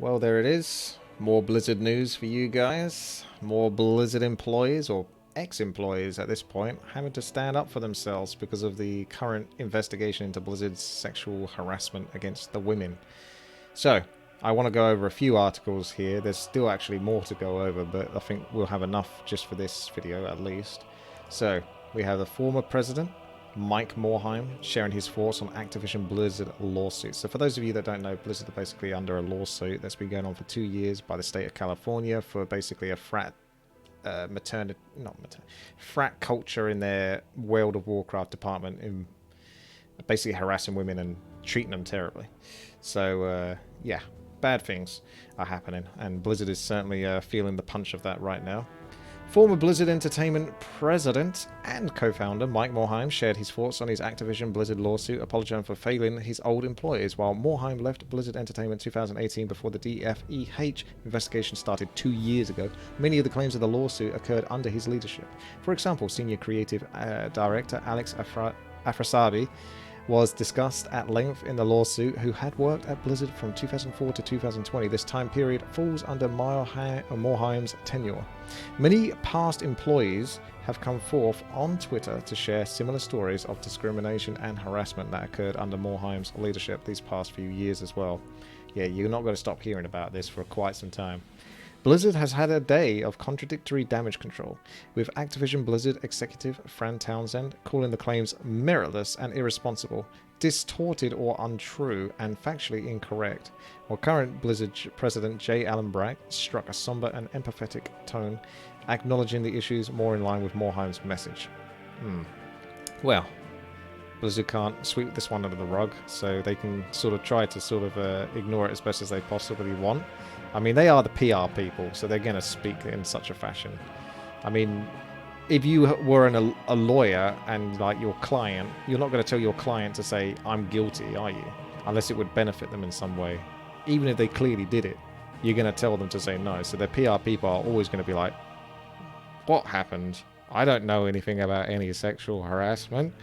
Well, there it is. More Blizzard news for you guys. More Blizzard employees, or ex-employees at this point, having to stand up for themselves because of the current investigation into Blizzard's sexual harassment against the women. So, I want to go over a few articles here. There's still actually more to go over, but I think we'll have enough just for this video at least. So, we have the former president, Mike Morhaime, sharing his thoughts on Activision Blizzard lawsuit. So for those of you that don't know, Blizzard are basically under a lawsuit that's been going on for 2 years by the state of California for basically a frat frat culture in their World of Warcraft department, in basically harassing women and treating them terribly. So yeah, bad things are happening, and Blizzard is certainly feeling the punch of that right now. Former Blizzard Entertainment president and co-founder Mike Morhaime shared his thoughts on his Activision Blizzard lawsuit, apologizing for failing his old employees. While Morhaime left Blizzard Entertainment in 2018 before the DFEH investigation started 2 years ago, many of the claims of the lawsuit occurred under his leadership. For example, senior creative director Alex Afrasabi was discussed at length in the lawsuit, who had worked at Blizzard from 2004 to 2020. This time period falls under Morhaime's tenure. Many past employees have come forth on Twitter to share similar stories of discrimination and harassment that occurred under Morhaime's leadership these past few years as well. Yeah, you're not going to stop hearing about this for quite some time. Blizzard has had a day of contradictory damage control, with Activision Blizzard executive Fran Townsend calling the claims meritless and irresponsible, distorted or untrue, and factually incorrect, while current Blizzard president J. Allen Brack struck a somber and empathetic tone, acknowledging the issues more in line with Morhaime's message. Well, Blizzard can't sweep this one under the rug, so they can sort of try to ignore it as best as they possibly want. I mean, they are the PR people, so they're going to speak in such a fashion. I mean, if you were a lawyer and like your client, you're not going to tell your client to say, I'm guilty, are you? Unless it would benefit them in some way. Even if they clearly did it, you're going to tell them to say no. So their PR people are always going to be like, what happened? I don't know anything about any sexual harassment.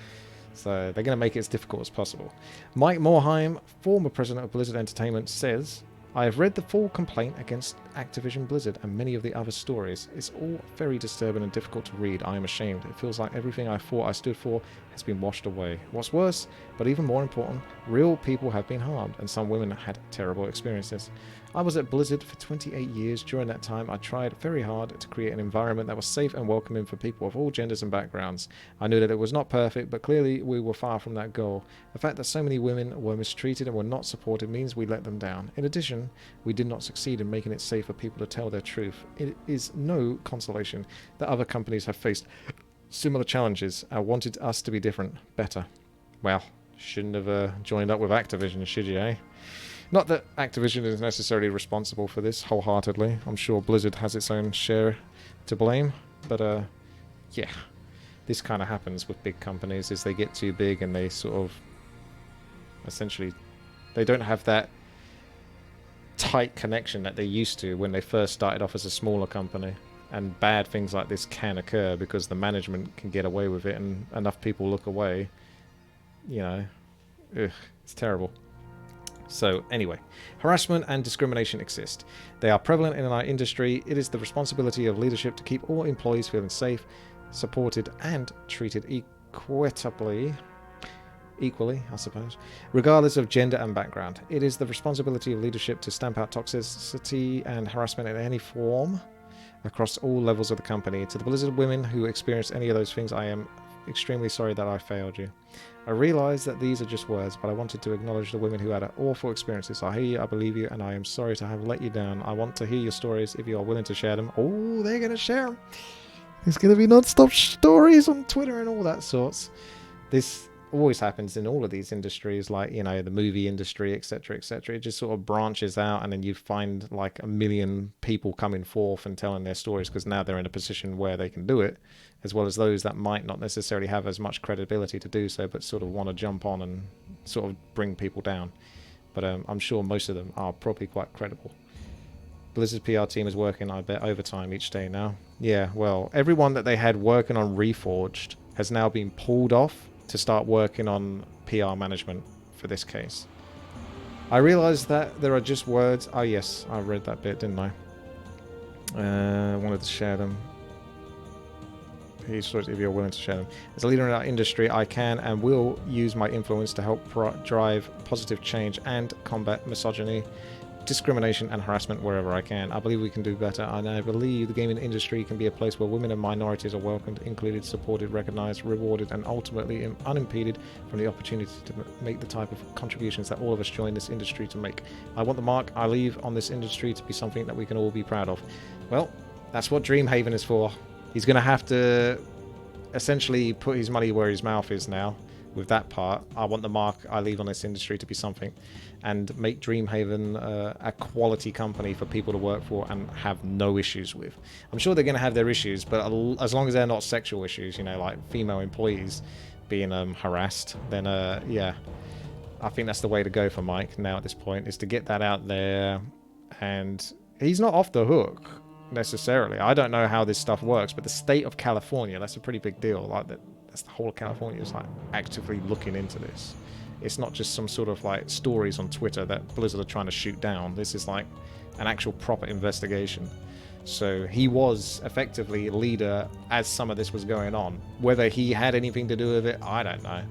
So they're going to make it as difficult as possible. Mike Morhaime, former president of Blizzard Entertainment, says, I have read the full complaint against Activision Blizzard and many of the other stories. It's all very disturbing and difficult to read. I am ashamed. It feels like everything I thought I stood for has been washed away. What's worse, but even more important, real people have been harmed, and some women had terrible experiences. I was at Blizzard for 28 years. During that time, I tried very hard to create an environment that was safe and welcoming for people of all genders and backgrounds. I knew that it was not perfect, but clearly we were far from that goal. The fact that so many women were mistreated and were not supported means we let them down. In addition, we did not succeed in making it safe for people to tell their truth. It is no consolation that other companies have faced similar challenges. I wanted us to be different, better. Well, shouldn't have joined up with Activision, should you, eh? Not that Activision is necessarily responsible for this wholeheartedly. I'm sure Blizzard has its own share to blame. But, yeah. This kind of happens with big companies, is they get too big and they sort of... essentially, they don't have that tight connection that they used to when they first started off as a smaller company. And bad things like this can occur because the management can get away with it and enough people look away. You know, it's terrible. So anyway, harassment and discrimination exist. They are prevalent in our industry. It is the responsibility of leadership to keep all employees feeling safe, supported, and treated equitably. Equally, I suppose, regardless of gender and background. It is the responsibility of leadership to stamp out toxicity and harassment in any form across all levels of the company. To the Blizzard women who experience any of those things, I am extremely sorry that I failed you. I realize that these are just words, but I wanted to acknowledge the women who had awful experiences. I hear you, I believe you, and I am sorry to have let you down. I want to hear your stories if you are willing to share them. Oh, they're going to share them. There's going to be non-stop stories on Twitter and all that sorts. This always happens in all of these industries, like, you know, the movie industry, etc., etc. It just sort of branches out, and then you find like a million people coming forth and telling their stories because now they're in a position where they can do it, as well as those that might not necessarily have as much credibility to do so, but sort of want to jump on and sort of bring people down. But I'm sure most of them are probably quite credible. Blizzard's PR team is working, I bet, overtime each day now. Yeah, well, everyone that they had working on Reforged has now been pulled off to start working on PR management for this case. I realize that there are just words. Oh yes, I read that bit, didn't I? Wanted to share them. If you're willing to share them. As a leader in our industry, I can and will use my influence to help drive positive change and combat misogyny, discrimination and harassment wherever I can. I believe we can do better, and I believe the gaming industry can be a place where women and minorities are welcomed, included, supported, recognized, rewarded, and ultimately unimpeded from the opportunity to make the type of contributions that all of us join this industry to make. I want the mark I leave on this industry to be something that we can all be proud of. Well, that's what Dreamhaven is for. He's going to have to essentially put his money where his mouth is now with that part. I want the mark I leave on this industry to be something, and make Dreamhaven a quality company for people to work for and have no issues with. I'm sure they're going to have their issues, but as long as they're not sexual issues, you know, like female employees being harassed, then yeah, I think that's the way to go for Mike now at this point, is to get that out there. And he's not off the hook necessarily. I don't know how this stuff works, but the state of California, that's a pretty big deal. Like that's the whole of California is like actively looking into this. It's not just some sort of like stories on Twitter that Blizzard are trying to shoot down. This is like an actual proper investigation. So he was effectively leader as some of this was going on. Whether he had anything to do with it, I don't know.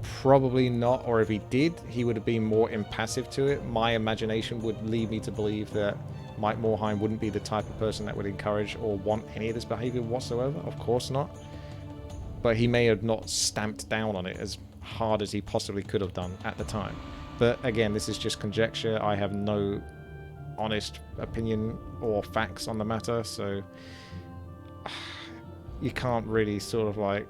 Probably not, or if he did, he would have been more impassive to it. My imagination would lead me to believe that Mike Morhaime wouldn't be the type of person that would encourage or want any of this behavior whatsoever. Of course not. But he may have not stamped down on it as hard as he possibly could have done at the time. But again, this is just conjecture. I have no honest opinion or facts on the matter, so you can't really sort of like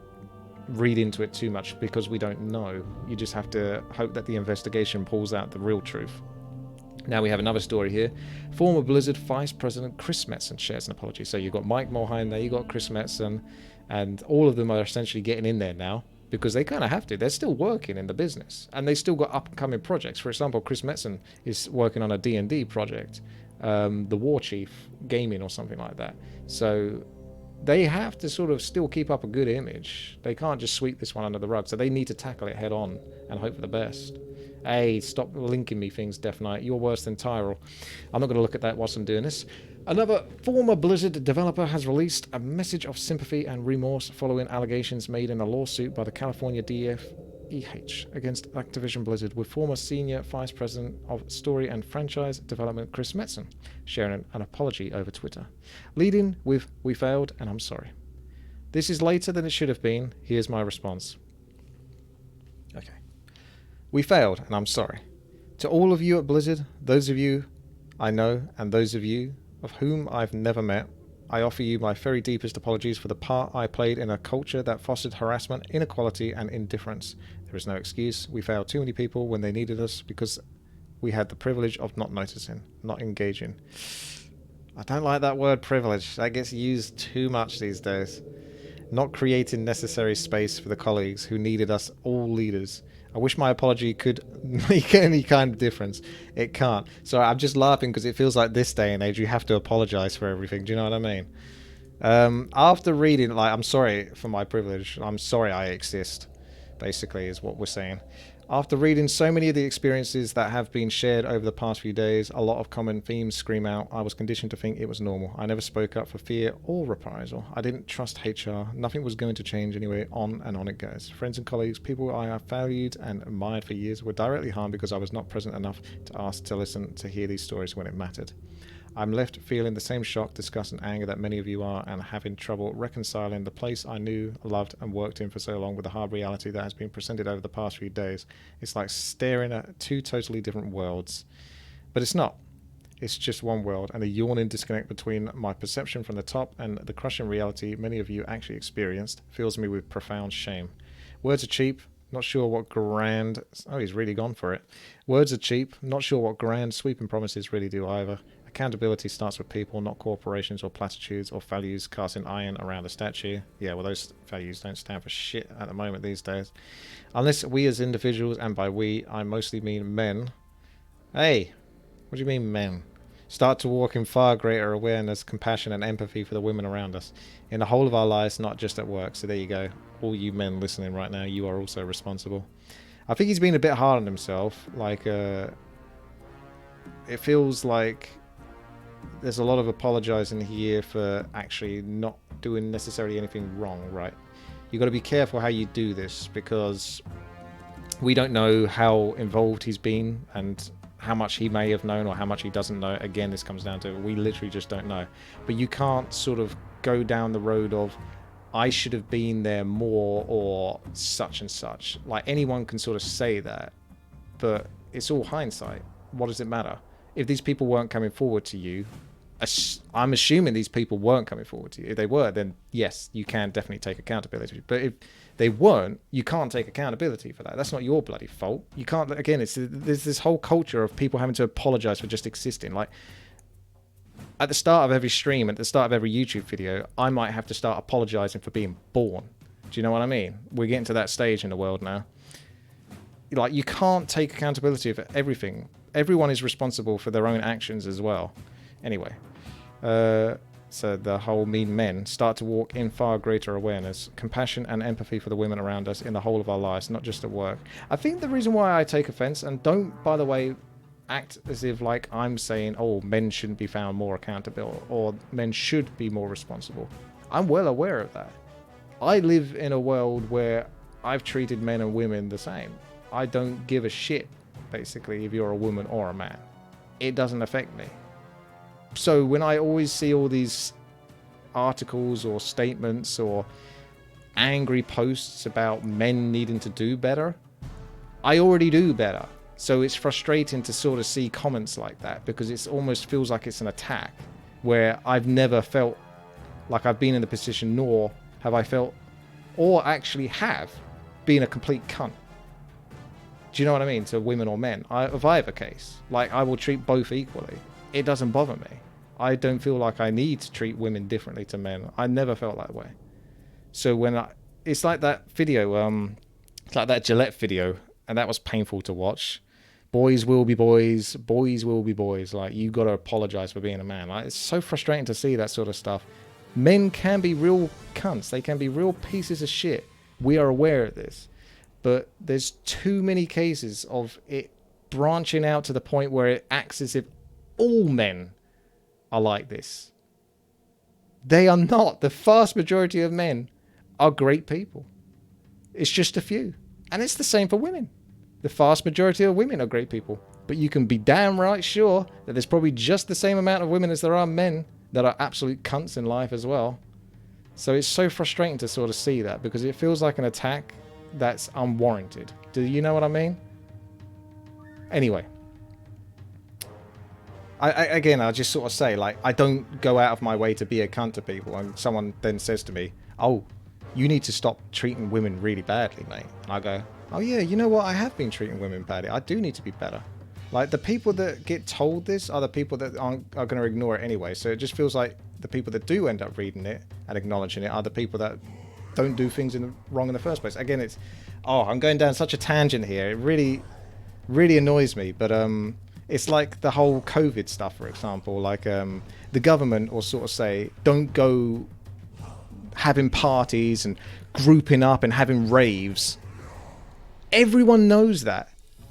read into it too much because we don't know. You just have to hope that the investigation pulls out the real truth. Now we have another story here. Former Blizzard Vice President Chris Metzen shares an apology. So you've got Mike Morhaime there, you've got Chris Metzen, and all of them are essentially getting in there now because they kind of have to. They're still working in the business, and they still got upcoming projects. For example, Chris Metzen is working on a D&D project, the War Chief Gaming or something like that. So they have to sort of still keep up a good image. They can't just sweep this one under the rug. So they need to tackle it head on and hope for the best. Hey, stop linking me things, Death Knight. You're worse than Tyrell. I'm not going to look at that whilst I'm doing this. Another former Blizzard developer has released a message of sympathy and remorse following allegations made in a lawsuit by the California DFEH against Activision Blizzard, with former Senior Vice President of Story and Franchise Development Chris Metzen sharing an apology over Twitter, leading with, "We failed and I'm sorry. This is later than it should have been. Here's my response." Okay. "We failed and I'm sorry. To all of you at Blizzard, those of you I know and those of you of whom I've never met, I offer you my very deepest apologies for the part I played in a culture that fostered harassment, inequality and indifference. There is no excuse. We failed too many people when they needed us because we had the privilege of not noticing, not engaging." I don't like that word privilege. That gets used too much these days. Not creating necessary space for the colleagues who needed us all leaders. I wish my apology could make any kind of difference. It can't. So I'm just laughing because it feels like this day and age you have to apologize for everything. Do you know what I mean? After reading, like, I'm sorry for my privilege. I'm sorry I exist, basically, is what we're saying. After reading so many of the experiences that have been shared over the past few days, a lot of common themes scream out. I was conditioned to think it was normal. I never spoke up for fear or reprisal. I didn't trust HR. Nothing was going to change anyway. On and on it goes. Friends and colleagues, people I have valued and admired for years, were directly harmed because I was not present enough to ask, to listen, to hear these stories when it mattered. I'm left feeling the same shock, disgust and anger that many of you are, and having trouble reconciling the place I knew, loved and worked in for so long with the hard reality that has been presented over the past few days. It's like staring at two totally different worlds. But it's not. It's just one world, and a yawning disconnect between my perception from the top and the crushing reality many of you actually experienced fills me with profound shame. Words are cheap. Not sure what grand... Oh, he's really gone for it. Words are cheap. Not sure what grand sweeping promises really do either. Accountability starts with people, not corporations or platitudes or values casting iron around a statue. Yeah, well, those values don't stand for shit at the moment these days. Unless we as individuals, and by we, I mostly mean men. Hey, what do you mean men? Start to walk in far greater awareness, compassion and empathy for the women around us. In the whole of our lives, not just at work. So there you go. All you men listening right now, you are also responsible. I think he's been a bit hard on himself. Like, it feels like there's a lot of apologizing here for actually not doing necessarily anything wrong, right? You got to be careful how you do this, because we don't know how involved he's been and how much he may have known or how much he doesn't know. Again, this comes down to, we literally just don't know. But you can't sort of go down the road of, I should have been there more, or such and such. Like, anyone can sort of say that, but it's all hindsight. What does it matter? If these people weren't coming forward to you, I'm assuming these people weren't coming forward to you. If they were, then yes, you can definitely take accountability. But if they weren't, you can't take accountability for that. That's not your bloody fault. You can't, again, there's this whole culture of people having to apologize for just existing. Like, at the start of every stream, at the start of every YouTube video, I might have to start apologizing for being born. Do you know what I mean? We're getting to that stage in the world now. Like, you can't take accountability for everything. Everyone is responsible for their own actions as well. Anyway, so the whole mean men start to walk in far greater awareness, compassion and empathy for the women around us in the whole of our lives, not just at work. I think the reason why I take offense, and don't, by the way, act as if like I'm saying, oh, men shouldn't be found more accountable or men should be more responsible. I'm well aware of that. I live in a world where I've treated men and women the same. I don't give a shit, basically, if you're a woman or a man. It doesn't affect me. So when I always see all these articles or statements or angry posts about men needing to do better, I already do better. So it's frustrating to sort of see comments like that, because it almost feels like it's an attack, where I've never felt like I've been in the position, nor have I felt, or actually have, been a complete cunt. Do you know what I mean? To women or men. If I have a case, like, I will treat both equally. It doesn't bother me. I don't feel like I need to treat women differently to men. I never felt that way. So when it's like that video, it's like that Gillette video, and that was painful to watch. Boys will be boys. Boys will be boys. Like, you got to apologize for being a man. Like, it's so frustrating to see that sort of stuff. Men can be real cunts. They can be real pieces of shit. We are aware of this. But there's too many cases of it branching out to the point where it acts as if all men are like this. They are not. The vast majority of men are great people. It's just a few. And it's the same for women. The vast majority of women are great people. But you can be damn right sure that there's probably just the same amount of women as there are men that are absolute cunts in life as well. So it's so frustrating to sort of see that, because it feels like an attack that's unwarranted. Do you know what I mean? Anyway. I just sort of say, like, I don't go out of my way to be a cunt to people, and someone then says to me, oh, you need to stop treating women really badly, mate. And I go, oh yeah, you know what? I have been treating women badly. I do need to be better. Like, the people that get told this are the people that are going to ignore it anyway. So it just feels like the people that do end up reading it and acknowledging it are the people that don't do things wrong in the first place. Again, it's, oh, I'm going down such a tangent here. It really, really annoys me. But it's like the whole COVID stuff, for example. Like, the government will sort of say, don't go having parties and grouping up and having raves. Everyone knows that.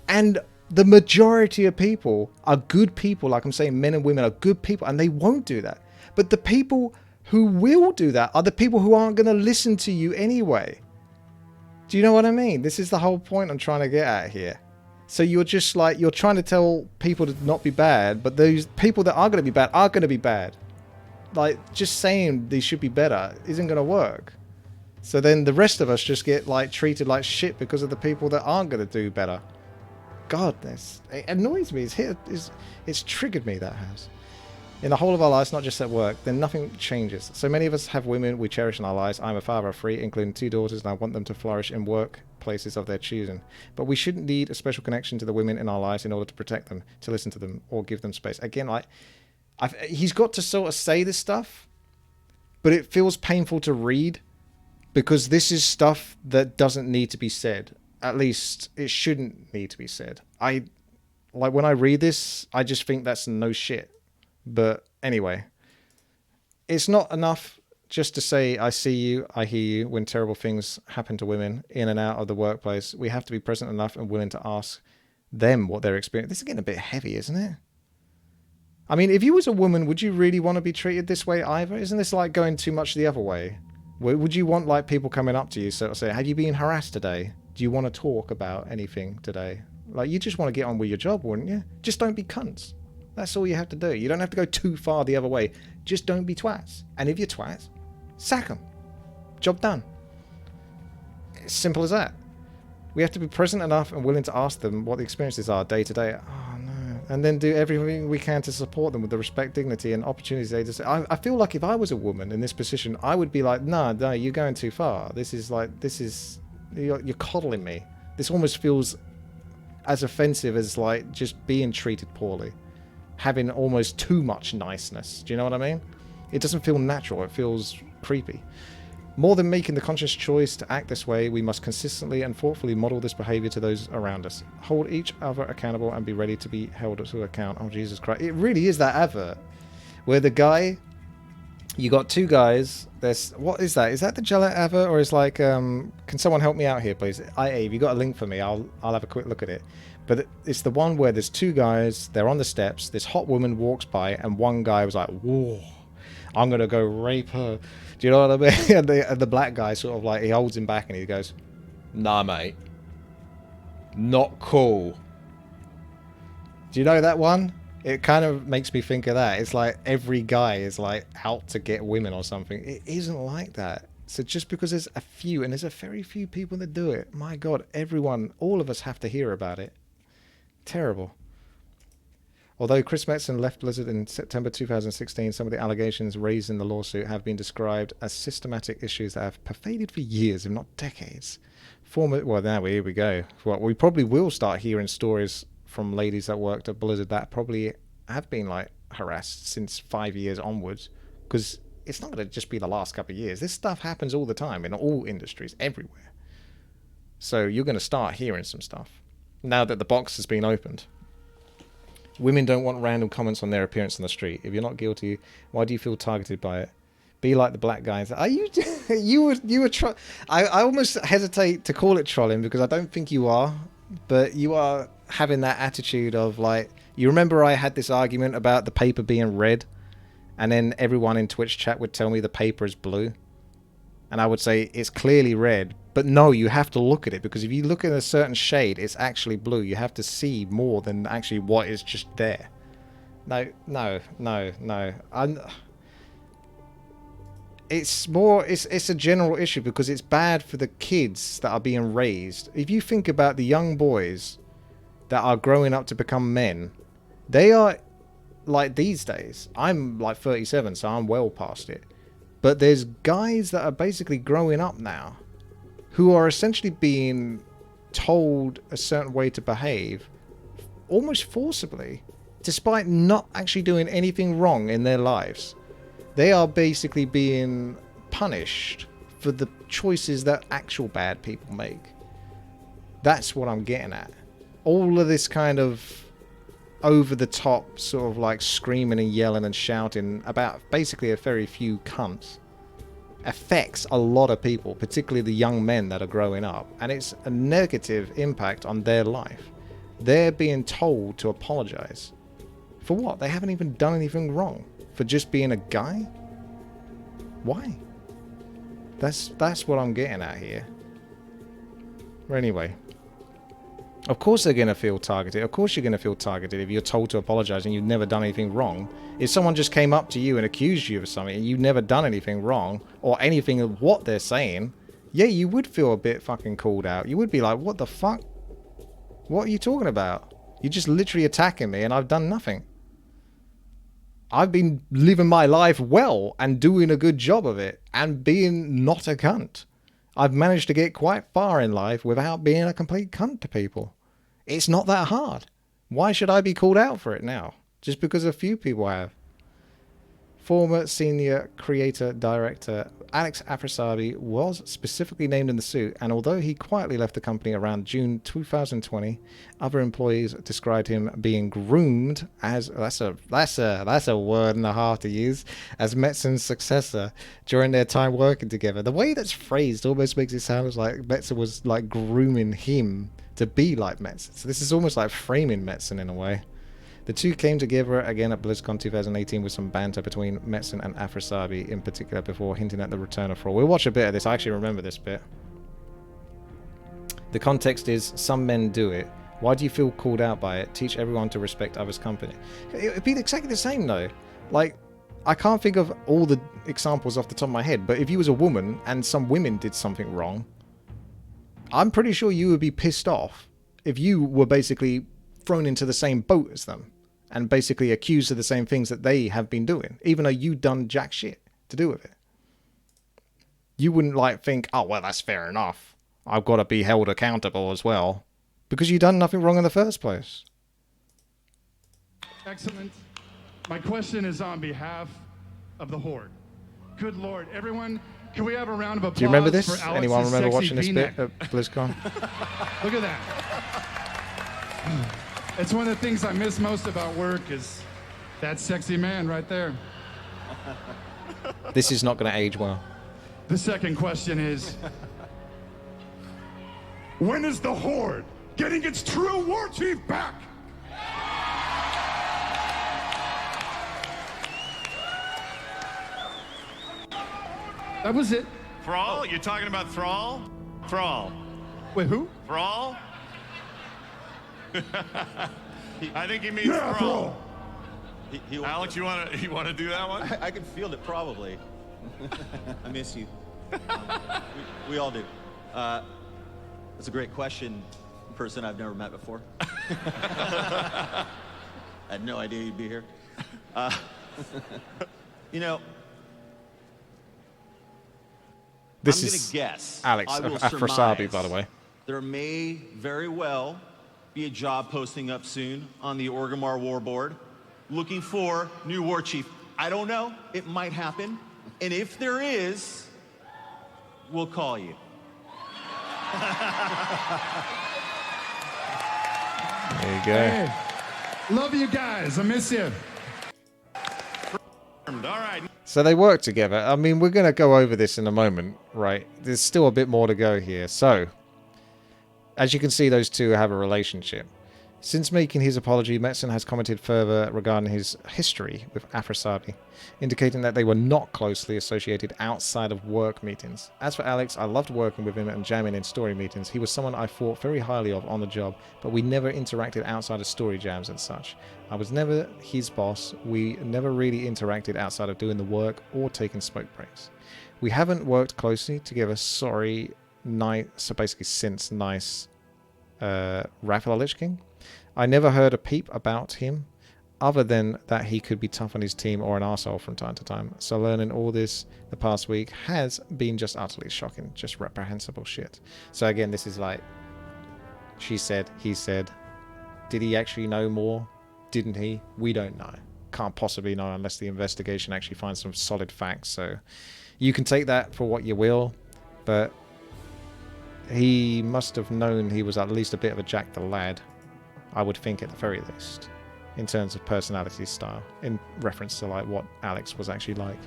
And the majority of people are good people. Like I'm saying, men and women are good people, and they won't do that. But the people who will do that are the people who aren't going to listen to you anyway. Do you know what I mean? This is the whole point I'm trying to get at here. So you're just like, you're trying to tell people to not be bad, but those people that are going to be bad are going to be bad. Like, just saying they should be better isn't going to work. So then the rest of us just get like treated like shit because of the people that aren't going to do better. God, it annoys me. It's triggered me, that has. In the whole of our lives, not just at work, then nothing changes. So many of us have women we cherish in our lives. I'm a father of 3, including 2 daughters, and I want them to flourish in workplaces of their choosing. But we shouldn't need a special connection to the women in our lives in order to protect them, to listen to them, or give them space. Again, like, he's got to sort of say this stuff, but it feels painful to read, because this is stuff that doesn't need to be said. At least it shouldn't need to be said. Like, when I read this, I just think that's no shit. But anyway, it's not enough just to say, I see you, I hear you, when terrible things happen to women in and out of the workplace. We have to be present enough and willing to ask them what they're experiencing. This is getting a bit heavy, isn't it? I mean, if you was a woman, would you really want to be treated this way either? Isn't this like going too much the other way? Would you want like people coming up to you sort of say, have you been harassed today? Do you want to talk about anything today? Like, you just want to get on with your job, wouldn't you? Just don't be cunts. That's all you have to do. You don't have to go too far the other way. Just don't be twats. And if you're twats, sack them. Job done. It's simple as that. We have to be present enough and willing to ask them what the experiences are day to day. Oh, no. And then do everything we can to support them with the respect, dignity, and opportunities they deserve. I feel like if I was a woman in this position, I would be like, no, you're going too far. You're coddling me. This almost feels as offensive as like just being treated poorly. Having almost too much niceness. Do you know what I mean? It doesn't feel natural. It feels creepy. More than making the conscious choice to act this way, we must consistently and thoughtfully model this behavior to those around us. Hold each other accountable and be ready to be held to account. Oh, Jesus Christ. It really is that advert where the guy... You got two guys. There's... What is that? Is that the Gillette advert? Or is like... can someone help me out here, please? If you got a link for me, I'll have a quick look at it. But it's the one where there's two guys. They're on the steps. This hot woman walks by and one guy was like, whoa, I'm going to go rape her. Do you know what I mean? And the black guy sort of like, he holds him back and he goes, nah, mate. Not cool. Do you know that one? It kind of makes me think of that. It's like every guy is like out to get women or something. It isn't like that. So just because there's a few, and there's a very few people that do it, my God, everyone, all of us have to hear about it. Terrible. Although Chris Metzen left Blizzard in September 2016, some of the allegations raised in the lawsuit have been described as systematic issues that have pervaded for years, if not decades. Well, now here we go. Well, we probably will start hearing stories from ladies that worked at Blizzard that probably have been like harassed since 5 years onwards, because it's not going to just be the last couple of years. This stuff happens all the time in all industries, everywhere. So you're going to start hearing some stuff now that the box has been opened. Women don't want random comments on their appearance on the street. If you're not guilty, why do you feel targeted by it? Be like the black guys. Are you? you were I almost hesitate to call it trolling because I don't think you are, but you are having that attitude of like, you remember I had this argument about the paper being red, and then everyone in Twitch chat would tell me the paper is blue, and I would say it's clearly red. But no, you have to look at it, because if you look at a certain shade, it's actually blue. You have to see more than actually what is just there. No. It's a general issue because it's bad for the kids that are being raised. If you think about the young boys that are growing up to become men, they are like these days. I'm like 37, so I'm well past it. But there's guys that are basically growing up now who are essentially being told a certain way to behave, almost forcibly, despite not actually doing anything wrong in their lives. They are basically being punished for the choices that actual bad people make. That's what I'm getting at. All of this kind of over-the-top sort of like screaming and yelling and shouting about basically a very few cunts affects a lot of people, particularly the young men that are growing up, and it's a negative impact on their life. They're being told to apologize. For what? They haven't even done anything wrong. For just being a guy? Why? That's what I'm getting at here. But anyway, of course they're going to feel targeted. Of course you're going to feel targeted if you're told to apologize and you've never done anything wrong. If someone just came up to you and accused you of something and you've never done anything wrong, or anything of what they're saying, yeah, you would feel a bit fucking called out. You would be like, what the fuck? What are you talking about? You're just literally attacking me and I've done nothing. I've been living my life well and doing a good job of it and being not a cunt. I've managed to get quite far in life without being a complete cunt to people. It's not that hard. Why should I be called out for it now? Just because a few people have. Former senior creator director Alex Afrasabi was specifically named in the suit, and although he quietly left the company around June 2020, other employees described him being groomed as that's a word and a half to use as Metzen's successor during their time working together. The way that's phrased almost makes it sound like Metzen was like grooming him to be like Metzen. So this is almost like framing Metzen in a way. The two came together again at BlizzCon 2018 with some banter between Metzen and Afrosabi in particular before hinting at the return of Thrall. We'll watch a bit of this. I actually remember this bit. The context is, some men do it. Why do you feel called out by it? Teach everyone to respect others' company. It'd be exactly the same though. Like, I can't think of all the examples off the top of my head, but if you was a woman and some women did something wrong, I'm pretty sure you would be pissed off if you were basically thrown into the same boat as them and basically accused of the same things that they have been doing, even though you done jack shit to do with it. You wouldn't like think, oh, well, that's fair enough. I've got to be held accountable as well. Because you done nothing wrong in the first place. Excellent. My question is on behalf of the Horde. Good Lord, everyone, can we have a round of applause? Do you remember this? For Alex's Anyone remember sexy watching this V-neck? bit at BlizzCon? Look at that. It's one of the things I miss most about work is that sexy man right there. This is not going to age well. The second question is, when is the Horde getting its true war chief back? That was it. Thrall? You're talking about Thrall? Thrall. Wait, who? Thrall? I think he means Yeah, Thrall. He Alex, you wanna do that one? I can field it probably. I miss you. We all do. That's a great question. Person I've never met before. I had no idea you'd be here. You know, This I'm is gonna guess. Alex I will Afrosabi, surmise by the way. There may very well be a job posting up soon on the Orgrimmar War Board looking for new war chief. I don't know. It might happen. And if there is, we'll call you. There you go. Hey, love you guys. I miss you. All right. So they work together. I mean, we're going to go over this in a moment, right? There's still a bit more to go here. So, as you can see, those two have a relationship. Since making his apology, Metzen has commented further regarding his history with Afrosabi, indicating that they were not closely associated outside of work meetings. As for Alex, I loved working with him and jamming in story meetings. He was someone I thought very highly of on the job, but we never interacted outside of story jams and such. I was never his boss. We never really interacted outside of doing the work or taking smoke breaks. We haven't worked closely together, so basically since Nice Wrath of the Lich King. I never heard a peep about him, other than that he could be tough on his team or an arsehole from time to time. So learning all this the past week has been just utterly shocking. Just reprehensible shit. So again, this is like, she said, he said. Did he actually know more? Didn't he? We don't know. Can't possibly know unless the investigation actually finds some solid facts. So you can take that for what you will, but he must have known he was at least a bit of a Jack the Lad, I would think, at the very least, in terms of personality style, in reference to like what Alex was actually like.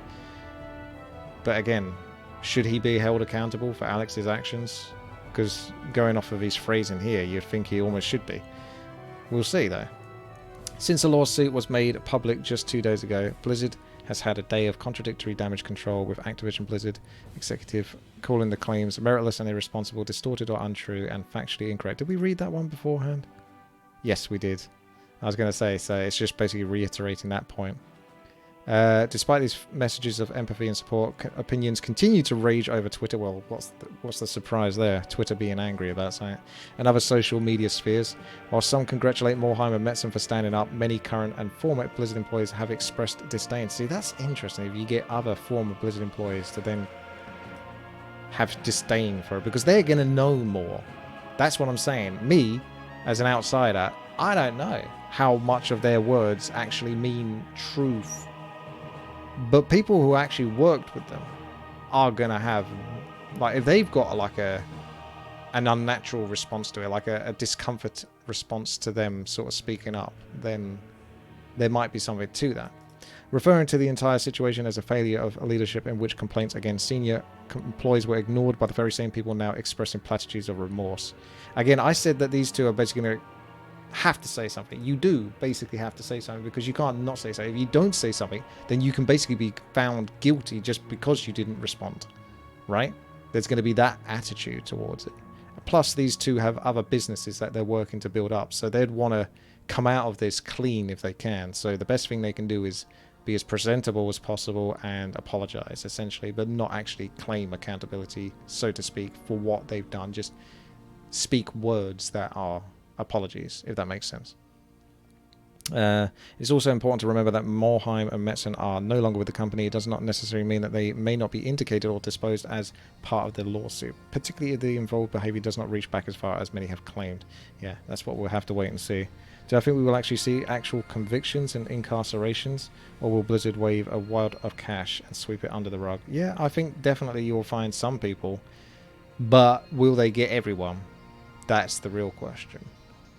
But again, should he be held accountable for Alex's actions? Because going off of his phrasing here, you'd think he almost should be. We'll see though. Since the lawsuit was made public just 2 days ago, Blizzard has had a day of contradictory damage control, with Activision Blizzard executive calling the claims meritless and irresponsible, distorted or untrue, and factually incorrect. Did we read that one beforehand? Yes, we did. I was going to say, so it's just basically reiterating that point. Despite these messages of empathy and support, opinions continue to rage over Twitter. Well, what's the surprise there? Twitter being angry about something. And other social media spheres. While some congratulate Morhaime and Metzen for standing up, many current and former Blizzard employees have expressed disdain. See, that's interesting if you get other former Blizzard employees to then have disdain for it, because they're going to know more. That's what I'm saying. Me, as an outsider, I don't know how much of their words actually mean truth. But people who actually worked with them are going to have, like, if they've got like an unnatural response to it, like a discomfort response to them sort of speaking up, then there might be something to that. Referring to the entire situation as a failure of leadership in which complaints against senior employees were ignored by the very same people now expressing platitudes of remorse. Again, I said that these two are basically going to have to say something. You do basically have to say something, because you can't not say something. If you don't say something, then you can basically be found guilty just because you didn't respond, right? There's going to be that attitude towards it. Plus, these two have other businesses that they're working to build up, so they'd want to come out of this clean if they can. So the best thing they can do is be as presentable as possible and apologize, essentially, but not actually claim accountability, so to speak, for what they've done. Just speak words that are apologies, if that makes sense. It's also important to remember that Morhaime and Metzen are no longer with the company. It does not necessarily mean that they may not be indicated or disposed as part of the lawsuit, particularly if the involved behavior does not reach back as far as many have claimed. Yeah, that's what we'll have to wait and see. Do I think we will actually see actual convictions and incarcerations, or will Blizzard wave a wad of cash and sweep it under the rug? Yeah, I think definitely you'll find some people, but will they get everyone? That's the real question.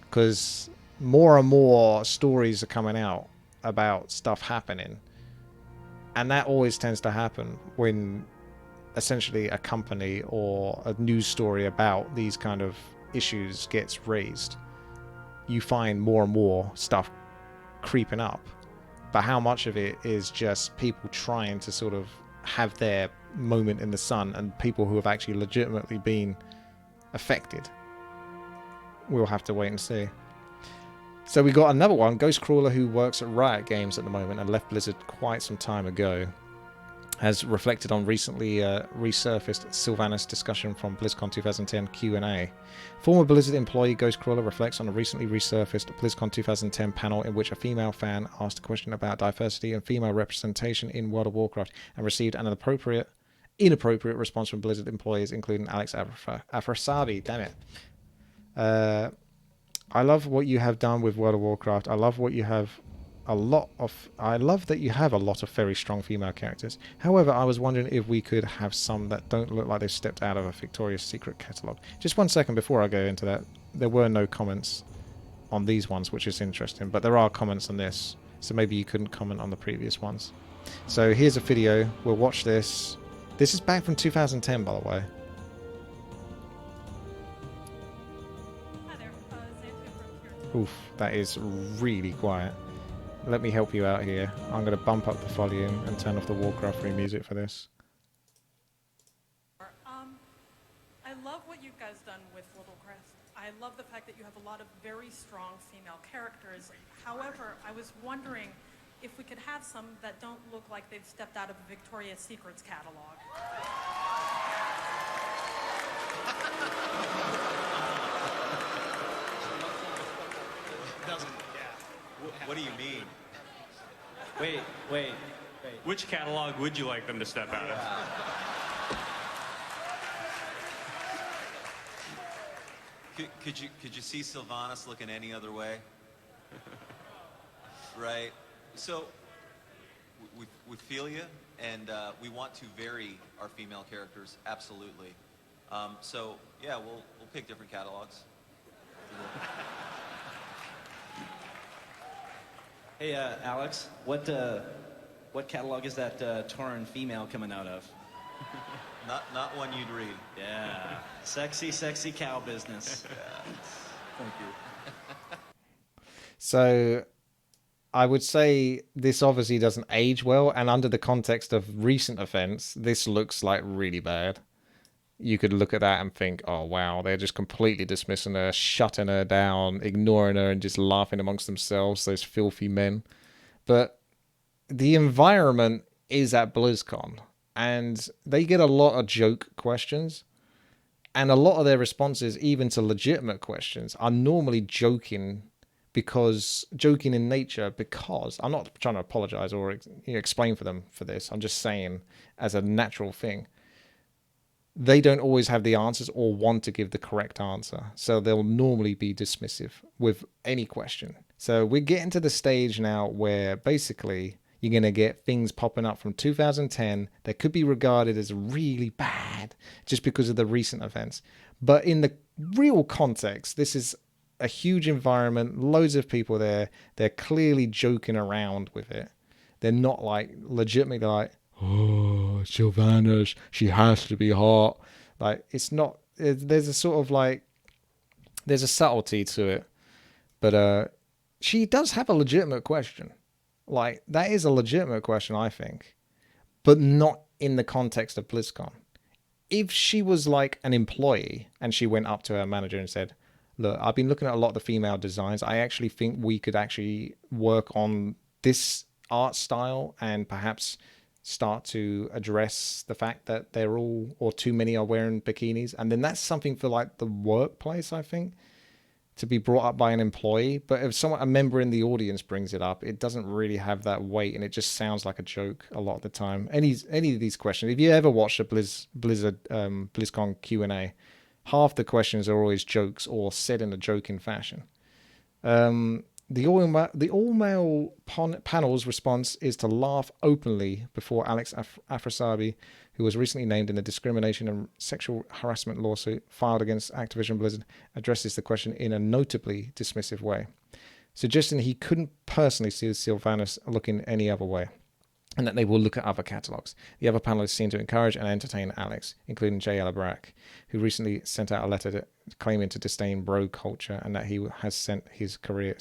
Because more and more stories are coming out about stuff happening, and that always tends to happen when essentially a company or a news story about these kind of issues gets raised. You find more and more stuff creeping up, but how much of it is just people trying to sort of have their moment in the sun, and people who have actually legitimately been affected? We'll have to wait and see. So we got another one, Ghostcrawler, who works at Riot Games at the moment and left Blizzard quite some time ago, has reflected on recently resurfaced Sylvanas discussion from BlizzCon 2010 Q&A. Former Blizzard employee Ghostcrawler reflects on a recently resurfaced BlizzCon 2010 panel in which a female fan asked a question about diversity and female representation in World of Warcraft and received an inappropriate response from Blizzard employees, including Alex Afrasabi. Damn it. I love what you have done with World of Warcraft. I love that you have a lot of very strong female characters. However, I was wondering if we could have some that don't look like they've stepped out of a Victoria's Secret catalogue. Just 1 second before I go into that. There were no comments on these ones, which is interesting, but there are comments on this, so maybe you couldn't comment on the previous ones. So here's a video. We'll watch this. This is back from 2010, by the way. Oof, that is really quiet. Let me help you out here. I'm going to bump up the volume and turn off the Warcraft 3 music for this. I love what you guys done with Little Crest. I love the fact that you have a lot of very strong female characters. However, I was wondering if we could have some that don't look like they've stepped out of a Victoria's Secret's catalog. What do you mean? Wait. Which catalog would you like them to step out of? Could you see Sylvanas looking any other way? Right. So we feel you, and we want to vary our female characters, absolutely. So yeah, we'll pick different catalogs. Hey, Alex, what catalog is that Tauren female coming out of? Not one you'd read. Yeah, sexy cow business. Yeah. Thank you. So I would say this obviously doesn't age well, and under the context of recent events, this looks like really bad. You could look at that and think, oh wow, they're just completely dismissing her, shutting her down, ignoring her, and just laughing amongst themselves, those filthy men. But the environment is at BlizzCon, and they get a lot of joke questions, and a lot of their responses, even to legitimate questions, are normally joking in nature, because I'm not trying to apologize or explain for them for this. I'm just saying as a natural thing. They don't always have the answers or want to give the correct answer. So they'll normally be dismissive with any question. So we're getting to the stage now where basically you're going to get things popping up from 2010 that could be regarded as really bad just because of the recent events. But in the real context, this is a huge environment, loads of people there. They're clearly joking around with it. They're not like legitimately like, oh, Sylvanas, she has to be hot. Like, it's not, there's a sort of like, there's a subtlety to it. But she does have a legitimate question. Like, that is a legitimate question, I think. But not in the context of BlizzCon. If she was like an employee and she went up to her manager and said, look, I've been looking at a lot of the female designs. I actually think we could actually work on this art style and perhaps start to address the fact that they're all, or too many are wearing bikinis. And then that's something for like the workplace, I think, to be brought up by an employee. But if a member in the audience brings it up, it doesn't really have that weight, and it just sounds like a joke a lot of the time. Any of these questions, if you ever watch a BlizzCon Q&A, half the questions are always jokes or said in a joking fashion. The all-male panel's response is to laugh openly before Alex Afrasabi, who was recently named in the discrimination and sexual harassment lawsuit filed against Activision Blizzard, addresses the question in a notably dismissive way, suggesting he couldn't personally see Sylvanas looking any other way, and that they will look at other catalogs. The other panelists seem to encourage and entertain Alex, including Jay Alabrak, who recently sent out a letter claiming to disdain bro culture and that he has spent his career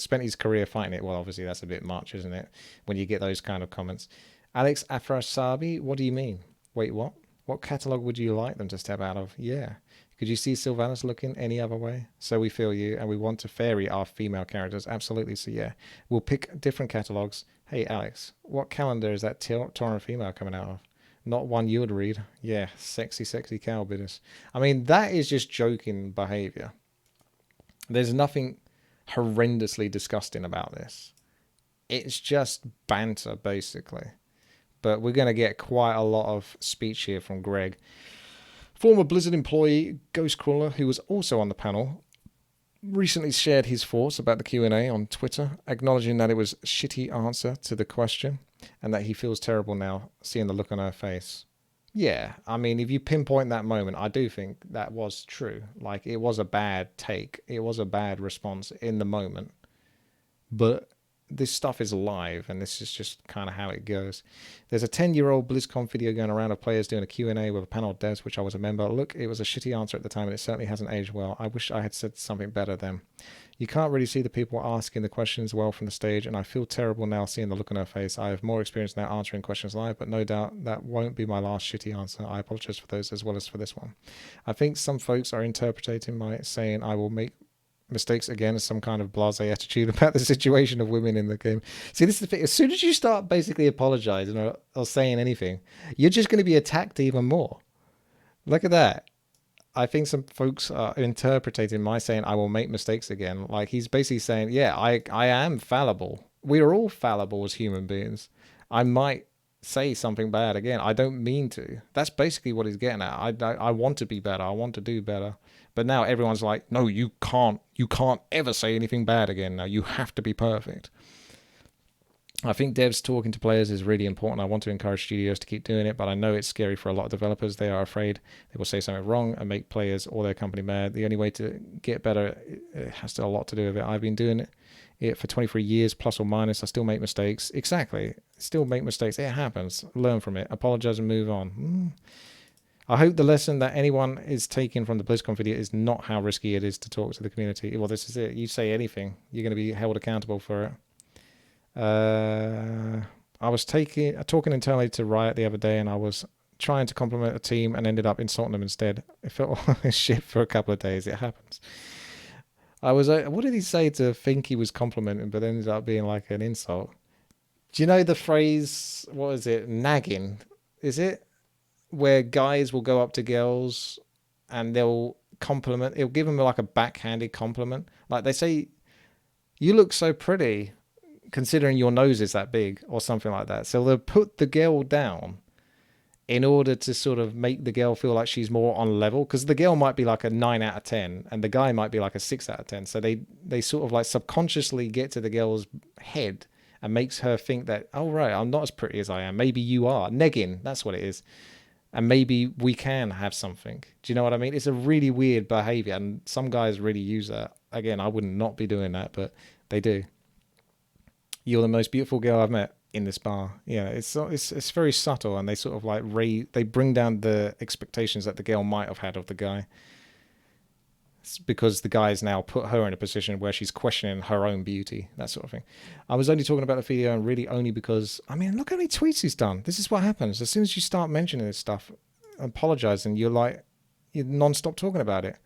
fighting it. Well, obviously that's a bit much, isn't it, when you get those kind of comments. Alex Afrasabi, what do you mean? Wait, what? What catalog would you like them to step out of? Yeah. Could you see Sylvanas looking any other way? So we feel you, and we want to vary our female characters. Absolutely. So yeah, we'll pick different catalogs. Hey, Alex, what calendar is that Tauren female coming out of? Not one you would read. Yeah, sexy cow business. I mean, that is just joking behavior. There's nothing horrendously disgusting about this. It's just banter, basically. But we're going to get quite a lot of speech here from Greg. Former Blizzard employee Ghostcrawler, who was also on the panel, recently shared his thoughts about the Q&A on Twitter, acknowledging that it was a shitty answer to the question and that he feels terrible now seeing the look on her face. Yeah, I mean, if you pinpoint that moment, I do think that was true. Like, it was a bad take. It was a bad response in the moment. But this stuff is live, and this is just kind of how it goes. There's a 10-year-old BlizzCon video going around of players doing a Q&A with a panel of devs, which I was a member. Look, it was a shitty answer at the time, and it certainly hasn't aged well. I wish I had said something better then. You can't really see the people asking the questions well from the stage, and I feel terrible now seeing the look on her face. I have more experience now answering questions live, but no doubt that won't be my last shitty answer. I apologize for those as well as for this one. I think some folks are interpreting my saying I will make mistakes again as some kind of blasé attitude about the situation of women in the game. See, this is the thing. As soon as you start basically apologizing or saying anything, you're just going to be attacked even more. Look at that. I think some folks are interpreting my saying I will make mistakes again like he's basically saying, yeah, I am fallible. We are all fallible as human beings. I might say something bad again. I don't mean to. That's basically what he's getting at. I want to be better. I want to do better. But now everyone's like, no, you can't ever say anything bad again. Now you have to be perfect. I think devs talking to players is really important. I want to encourage studios to keep doing it, but I know it's scary for a lot of developers. They are afraid they will say something wrong and make players or their company mad. The only way to get better, it has a lot to do with it. I've been doing it for 23 years, plus or minus. I still make mistakes. Exactly. Still make mistakes. It happens. Learn from it. Apologize and move on. I hope the lesson that anyone is taking from the BlizzCon video is not how risky it is to talk to the community. Well, this is it. You say anything, you're going to be held accountable for it. I was talking internally to Riot the other day, and I was trying to compliment a team and ended up insulting them instead. It felt like shit for a couple of days. It happens. I was what did he say to think he was complimenting, but ended up being like an insult? Do you know the phrase, what is it, nagging? Is it? Where guys will go up to girls and they'll compliment, it'll give them like a backhanded compliment. Like they say, you look so pretty considering your nose is that big or something like that. So they'll put the girl down in order to sort of make the girl feel like she's more on level, because the girl might be like a 9 out of 10 and the guy might be like a 6 out of 10. So they sort of like subconsciously get to the girl's head and makes her think that, oh right, I'm not as pretty as I am. Maybe you are. Negging, that's what it is. And maybe we can have something. Do you know what I mean? It's a really weird behavior, and some guys really use that. Again, I would not be doing that, but they do. You're the most beautiful girl I've met in this bar. Yeah, it's very subtle, and they sort of like they bring down the expectations that the girl might have had of the guy. because the guy's now put her in a position where she's questioning her own beauty, that sort of thing. I was only talking about the video and really only because, I mean, look how many tweets he's done. This is what happens. As soon as you start mentioning this stuff, apologizing, you're non-stop talking about it.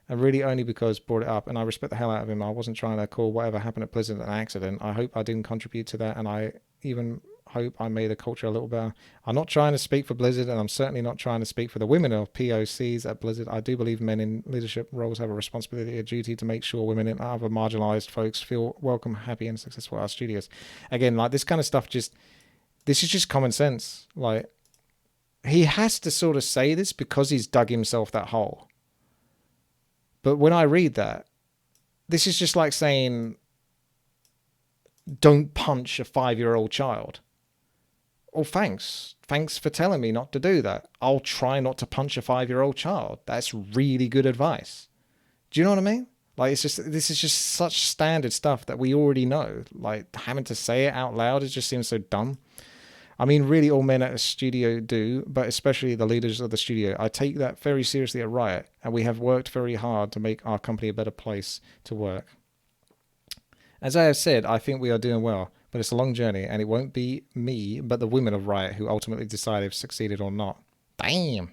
And really only because brought it up, and I respect the hell out of him. I wasn't trying to call whatever happened at Blizzard an accident. I hope I didn't contribute to that, and I even hope I made the culture a little better. I'm not trying to speak for Blizzard, and I'm certainly not trying to speak for the women of POCs at Blizzard. I do believe men in leadership roles have a responsibility, a duty to make sure women and other marginalized folks feel welcome, happy, and successful at our studios. Again, like this kind of stuff, this is just common sense. Like, he has to sort of say this because he's dug himself that hole. But when I read that, this is just like saying, don't punch a 5-year-old child. Oh, thanks. Thanks for telling me not to do that. I'll try not to punch a 5-year-old child. That's really good advice. Do you know what I mean? Like, this is just such standard stuff that we already know. Like, having to say it out loud, it just seems so dumb. I mean, really all men at a studio do, but especially the leaders of the studio. I take that very seriously at Riot, and we have worked very hard to make our company a better place to work. As I have said, I think we are doing well, but it's a long journey, and it won't be me, but the women of Riot who ultimately decide if succeeded or not. Damn.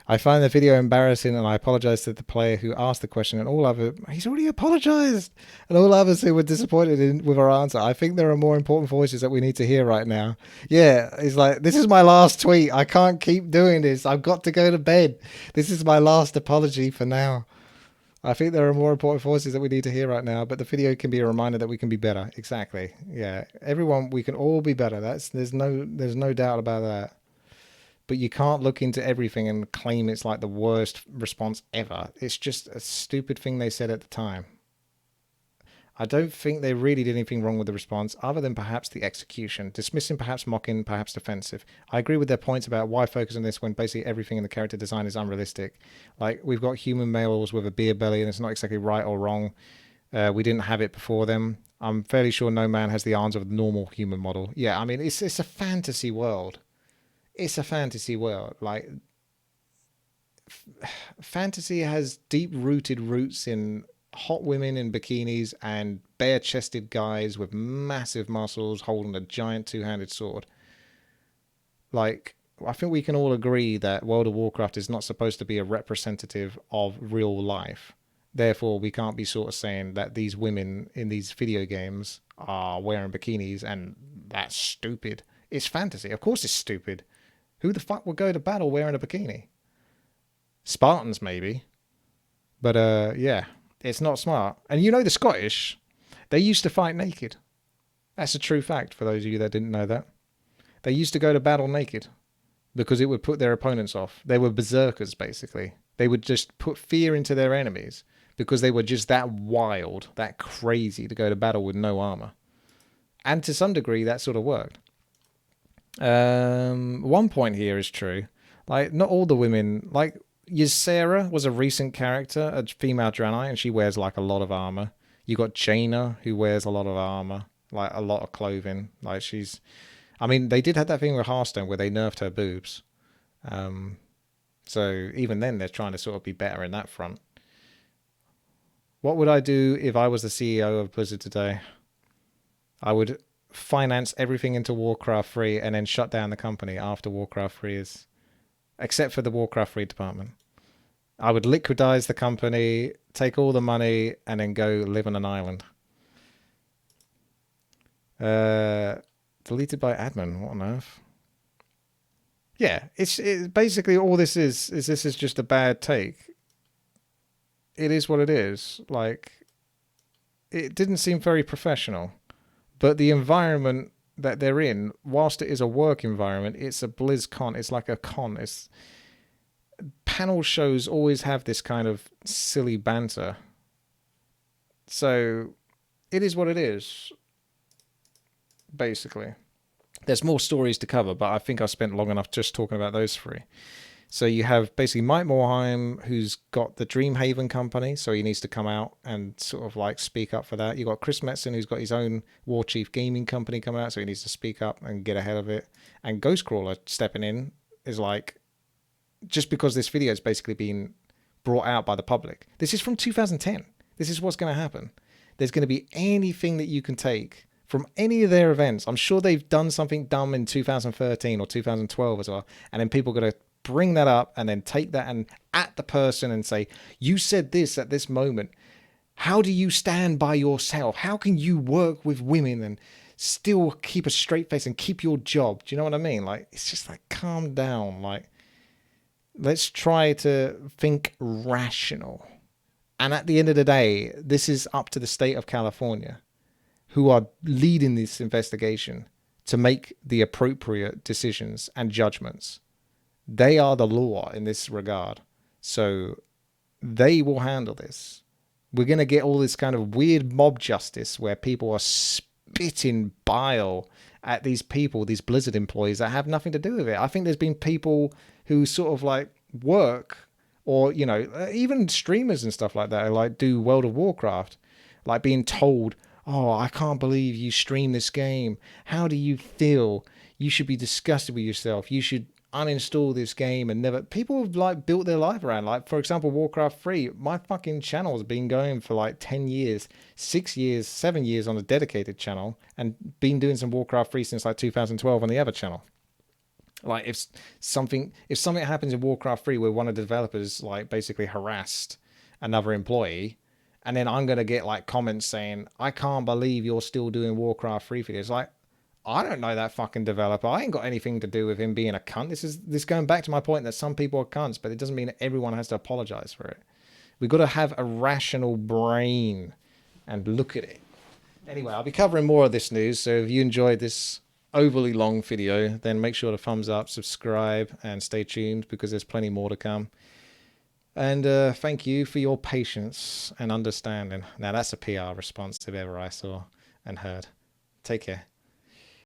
I find the video embarrassing, and I apologize to the player who asked the question, and all other... He's already apologized! And all others who were disappointed with our answer. I think there are more important voices that we need to hear right now. Yeah, he's like, this is my last tweet. I can't keep doing this. I've got to go to bed. This is my last apology for now. I think there are more important voices that we need to hear right now, but the video can be a reminder that we can be better. Exactly. Yeah, everyone, we can all be better. There's no doubt about that. But you can't look into everything and claim it's like the worst response ever. It's just a stupid thing they said at the time. I don't think they really did anything wrong with the response, other than perhaps the execution. Dismissing, perhaps mocking, perhaps defensive. I agree with their points about why focus on this when basically everything in the character design is unrealistic. Like, we've got human males with a beer belly, and it's not exactly right or wrong. We didn't have it before them. I'm fairly sure no man has the arms of a normal human model. Yeah, I mean, it's a fantasy world. It's a fantasy world. Like, fantasy has deep-rooted roots in hot women in bikinis and bare-chested guys with massive muscles holding a giant two-handed sword. Like, I think we can all agree that World of Warcraft is not supposed to be a representative of real life. Therefore, we can't be sort of saying that these women in these video games are wearing bikinis and that's stupid. It's fantasy. Of course it's stupid. Who the fuck would go to battle wearing a bikini? Spartans, maybe. But, yeah, it's not smart. And you know the Scottish, they used to fight naked. That's a true fact for those of you that didn't know that. They used to go to battle naked because it would put their opponents off. They were berserkers, basically. They would just put fear into their enemies because they were just that wild, that crazy to go to battle with no armor. And to some degree, that sort of worked. One point here is true. Like, not all the women, like, Ysera was a recent character, a female Draenei, and she wears like a lot of armor. You got Jaina, who wears a lot of armor, like a lot of clothing. Like, she's, I mean, they did have that thing with Hearthstone where they nerfed her boobs. So even then, they're trying to sort of be better in that front. What would I do if I was the CEO of Blizzard today? I would finance everything into Warcraft 3 and then shut down the company after Warcraft 3 is... Except for the Warcraft 3 department. I would liquidize the company, take all the money, and then go live on an island. Deleted by admin. What on earth? Yeah, it's basically all this is this is just a bad take. It is what it is. Like, it didn't seem very professional. But the environment that they're in, whilst it is a work environment, it's a BlizzCon. It's like a con. It's panel shows always have this kind of silly banter. So it is what it is, basically. There's more stories to cover, but I think I've spent long enough just talking about those three. So you have basically Mike Morhaime, who's got the Dreamhaven company, so he needs to come out and sort of like speak up for that. You've got Chris Metzen, who's got his own War Chief gaming company coming out, so he needs to speak up and get ahead of it. And Ghostcrawler stepping in is like, just because this video has basically been brought out by the public. This is from 2010. This is what's going to happen. There's going to be anything that you can take from any of their events. I'm sure they've done something dumb in 2013 or 2012 as well. And then people are going to bring that up and then take that and at the person and say, you said this at this moment. How do you stand by yourself? How can you work with women and still keep a straight face and keep your job? Do you know what I mean? Like, it's just like, calm down. Like, let's try to think rational. And at the end of the day, this is up to the state of California, who are leading this investigation, to make the appropriate decisions and judgments. They are the law in this regard. So they will handle this. We're going to get all this kind of weird mob justice where people are spitting bile at these people, these Blizzard employees that have nothing to do with it. I think there's been people who sort of like work, or, you know, even streamers and stuff like that, like do World of Warcraft, like being told, oh, I can't believe you stream this game. How do you feel? You should be disgusted with yourself. You should uninstall this game and never. People have like built their life around, like, for example, Warcraft 3. My fucking channel has been going for like 10 years, 6 years, 7 years on a dedicated channel, and been doing some Warcraft 3 since like 2012 on the other channel. Like, if something happens in Warcraft 3 where one of the developers like basically harassed another employee, and then I'm going to get like comments saying, I can't believe you're still doing Warcraft 3 videos. Like, I don't know that fucking developer. I ain't got anything to do with him being a cunt. This going back to my point that some people are cunts, but it doesn't mean that everyone has to apologize for it. We've got to have a rational brain and look at it. Anyway, I'll be covering more of this news, so if you enjoyed this overly long video, then make sure to thumbs up, subscribe, and stay tuned, because there's plenty more to come. And thank you for your patience and understanding. Now, that's a PR response if ever I saw and heard. Take care.